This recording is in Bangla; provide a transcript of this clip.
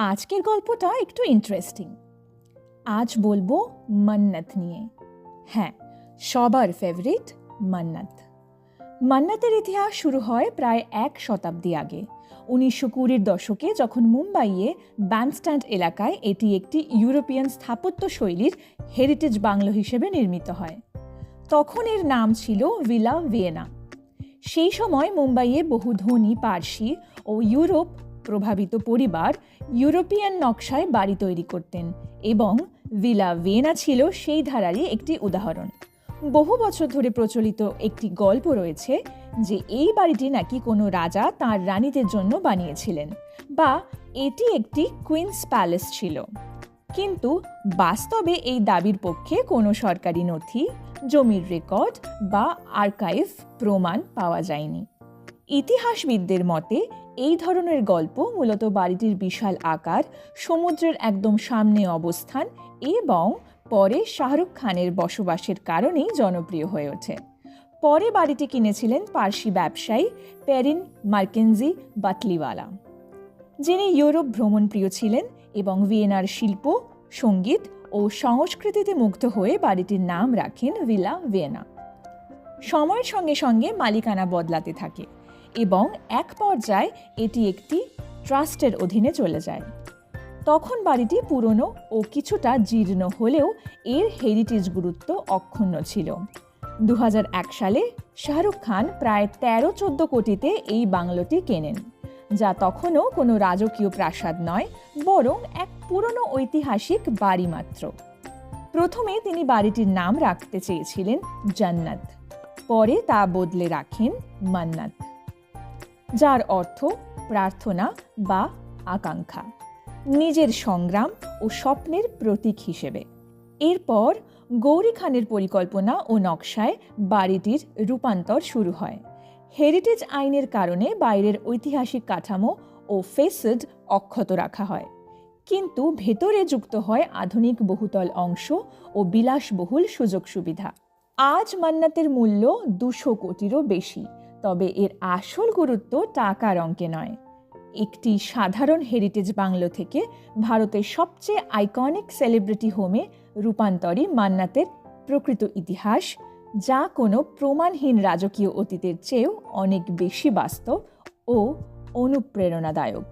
আজকের গল্পটা একটু ইন্টারেস্টিং। আজ বলবো মান্নাত নিয়ে। হ্যাঁ, সবার ফেভারিট মান্নাত। মান্নাতের ইতিহাস শুরু হয় প্রায় 1 শতাব্দী আগে, 1920-র দশকে, যখন মুম্বাইয়ে ব্যান্ডস্ট্যান্ড এলাকায় এটি একটি ইউরোপিয়ান স্থাপত্য শৈলীর হেরিটেজ বাংলো হিসেবে নির্মিত হয়। তখন এর নাম ছিল ভিলা ভিয়েনা। সেই সময় মুম্বাইয়ে বহু ধনী পার্সি ও ইউরোপ প্রভাবিত পরিবার ইউরোপিয়ান নকশায় বাড়ি তৈরি করতেন এবং ভিলা ভিয়েনা ছিল সেই ধারারই একটি উদাহরণ। বহু বছর ধরে প্রচলিত একটি গল্প রয়েছে যে এই বাড়িটি নাকি কোনো রাজা তাঁর রানীদের জন্য বানিয়েছিলেন, বা এটি একটি কুইন্স প্যালেস ছিল। কিন্তু বাস্তবে এই দাবির পক্ষে কোনো সরকারি নথি, জমির রেকর্ড বা আর্কাইভ প্রমাণ পাওয়া যায়নি। ইতিহাসবিদদের মতে এই ধরনের গল্প মূলত বাড়িটির বিশাল আকার, সমুদ্রের একদম সামনে অবস্থান এবং পরে শাহরুখ খানের বসবাসের কারণেই জনপ্রিয় হয়ে ওঠে। পরে বাড়িটি কিনেছিলেন পার্সি ব্যবসায়ী পেরিন মার্কেনজি বাটলিওয়ালা, যিনি ইউরোপ ভ্রমণপ্রিয় ছিলেন এবং ভিয়েনার শিল্প, সঙ্গীত ও সংস্কৃতিতে মুগ্ধ হয়ে বাড়িটির নাম রাখেন ভিলা ভিয়েনা। সময়ের সঙ্গে সঙ্গে মালিকানা বদলাতে থাকে এবং এক পর্যায়ে এটি একটি ট্রাস্টের অধীনে চলে যায়। তখন বাড়িটি পুরনো ও কিছুটা জীর্ণ হলেও এর হেরিটেজ গুরুত্ব অক্ষুণ্ণ ছিল। 2001 সালে শাহরুখ খান প্রায় 13-14 কোটিতে এই বাংলোটি কেনেন, যা তখনও কোনো রাজকীয় প্রাসাদ নয়, বরং এক পুরনো ঐতিহাসিক বাড়ি মাত্র। প্রথমে তিনি বাড়িটির নাম রাখতে চেয়েছিলেন জান্নাত, পরে তা বদলে রাখেন মান্নাত, যার অর্থ প্রার্থনা বা আকাঙ্ক্ষা, নিজের সংগ্রাম ও স্বপ্নের প্রতীক হিসেবে। এরপর গৌরী খানের পরিকল্পনা ও নকশায় বাড়িটির রূপান্তর শুরু হয়। হেরিটেজ আইনের কারণে বাইরের ঐতিহাসিক কাঠামো ও ফেসাড অক্ষত রাখা হয়, কিন্তু ভেতরে যুক্ত হয় আধুনিক বহুতল অংশ ও বিলাসবহুল সুযোগ সুবিধা। আজ মান্নাতের মূল্য 200 কোটিরও বেশি, তবে এর আসল গুরুত্ব টাকার অঙ্কে নয়। একটি সাধারণ হেরিটেজ বাংলো থেকে ভারতের সবচেয়ে আইকনিক সেলিব্রিটি হোমে রূপান্তরই মান্নাতের প্রকৃত ইতিহাস, যা কোনো প্রমাণহীন রাজকীয় অতীতের চেয়েও অনেক বেশি বাস্তব ও অনুপ্রেরণাদায়ক।